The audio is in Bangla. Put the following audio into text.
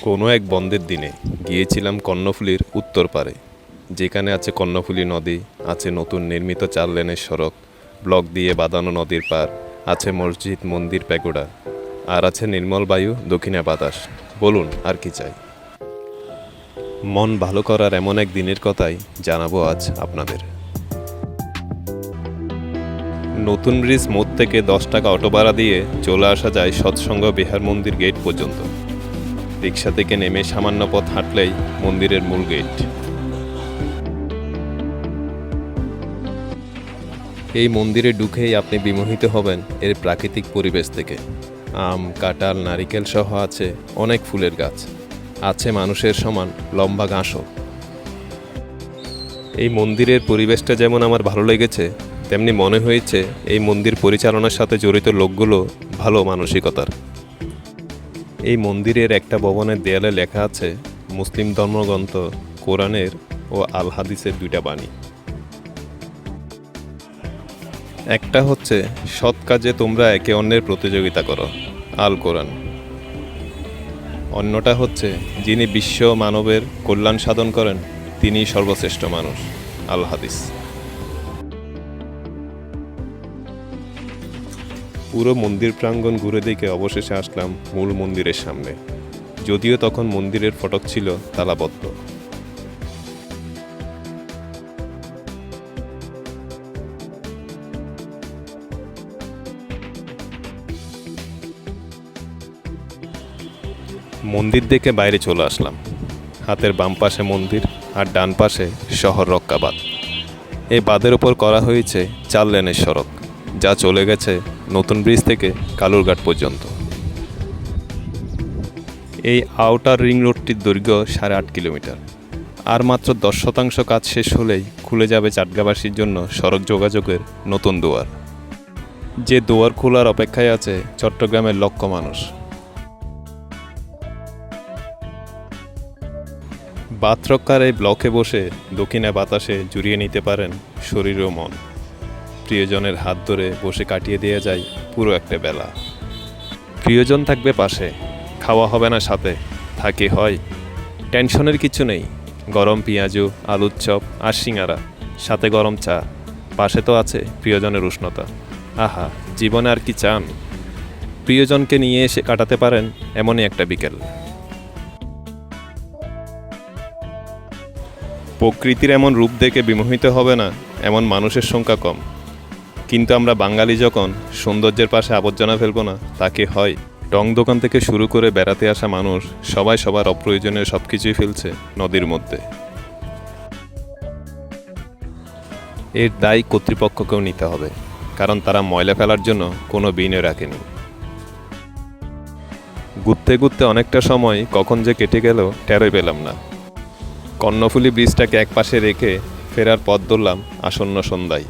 কোনো এক বন্ধের দিনে গিয়েছিলাম কর্ণফুলীর উত্তর পারে, যেখানে আছে কর্ণফুলী নদী, আছে নতুন নির্মিত 4 লেনের সড়ক, ব্লক দিয়ে বাঁধানো নদীর পার, আছে মসজিদ, মন্দির, প্যাগোডা, আর আছে নির্মল বায়ু, দক্ষিণা বাতাস। বলুন আর কি চাই। মন ভালো করার এমন এক দিনের কথাই জানাবো আজ আপনাদের। নতুন ব্রিজ মোড় থেকে 10 টাকা অটো ভাড়া দিয়ে চলে আসা যায় সৎসঙ্গ বিহার মন্দির গেট পর্যন্ত। রিক্সা থেকে নেমে সামান্য পথ হাঁটলেই মন্দিরের মূল গেট। এই মন্দিরে ঢুকেই আপনি বিমোহিত হবেন এর প্রাকৃতিক পরিবেশ থেকে। আম, কাঁঠাল, নারিকেল সহ আছে অনেক ফুলের গাছ, আছে মানুষের সমান লম্বা ঘাসও। এই মন্দিরের পরিবেশটা যেমন আমার ভালো লেগেছে, তেমনি মনে হয়েছে এই মন্দির পরিচালনার সাথে জড়িত লোকগুলো ভালো মানসিকতার। এই মন্দিরের একটা ভবনের দেয়ালে লেখা আছে মুসলিম ধর্মগ্রন্থ কোরআনের ও আল হাদিসের 2টা বাণী। একটা হচ্ছে সৎ কাজে তোমরা একে অন্যের প্রতিযোগিতা করো, আল কোরআন। অন্যটা হচ্ছে যিনি বিশ্ব মানবের কল্যাণ সাধন করেন তিনিই সর্বশ্রেষ্ঠ মানুষ, আল হাদিস। পুরো মন্দির প্রাঙ্গণ ঘুরে দেখে অবশেষে আসলাম মূল মন্দিরের সামনে, যদিও তখন মন্দিরের ফটক ছিল তালাবদ্ধ। মন্দির দেখে বাইরে চলে আসলাম। হাতের বাম পাশে মন্দির আর ডান পাশে শহর রক্ষা বাঁধ। এই বাঁধের ওপর করা হয়েছে 4 লেনের সড়ক, যা চলে গেছে নতুন ব্রিজ থেকে কালুরঘাট পর্যন্ত। এই আউটার রিং রোডটির দৈর্ঘ্য 8.5 কিলোমিটার। আর মাত্র 10% কাজ শেষ হলেই খুলে যাবে চাটগাঁবাসীর জন্য সড়ক যোগাযোগের নতুন দুয়ার, যে দুয়ার খোলার অপেক্ষায় আছে চট্টগ্রামের লক্ষ মানুষ। বাঁধ রক্ষার এই ব্লকে বসে দক্ষিণা বাতাসে জুড়িয়ে নিতে পারেন শরীর ও মন। প্রিয়জনের হাত ধরে বসে কাটিয়ে দেওয়া যায় পুরো একটা বেলা। প্রিয়জন থাকবে পাশে, খাওয়া হবে না সাথে, থাকে হয় টেনশনের কিছু নেই। গরম পেঁয়াজু, আলুর চপ আর সিঙ্গারা, সাথে গরম চা, পাশে তো আছে প্রিয়জনের উষ্ণতা। আহা, জীবনে আর কি চান। প্রিয়জনকে নিয়ে এসে কাটাতে পারেন এমনই একটা বিকেল। প্রকৃতির এমন রূপ দেখে বিমোহিত হবে না এমন মানুষের সংখ্যা কম। কিন্তু আমরা বাঙালি যখন সৌন্দর্যের পাশে আবর্জনা ফেলবো না, তাকে হয়। টং দোকান থেকে শুরু করে বেড়াতে আসা মানুষ সবাই সবার অপ্রয়োজনীয় সব কিছুই ফেলছে নদীর মধ্যে। এর দায় কর্তৃপক্ষকেও নিতে হবে, কারণ তারা ময়লা ফেলার জন্য কোনো বিনয় রাখেনি। ঘুরতে ঘুরতে অনেকটা সময় কখন যে কেটে গেল টেরই পেলাম না। কর্ণফুলী ব্রিজটাকে একপাশে রেখে ফেরার পথ ধরলাম আসন্ন সন্ধ্যায়।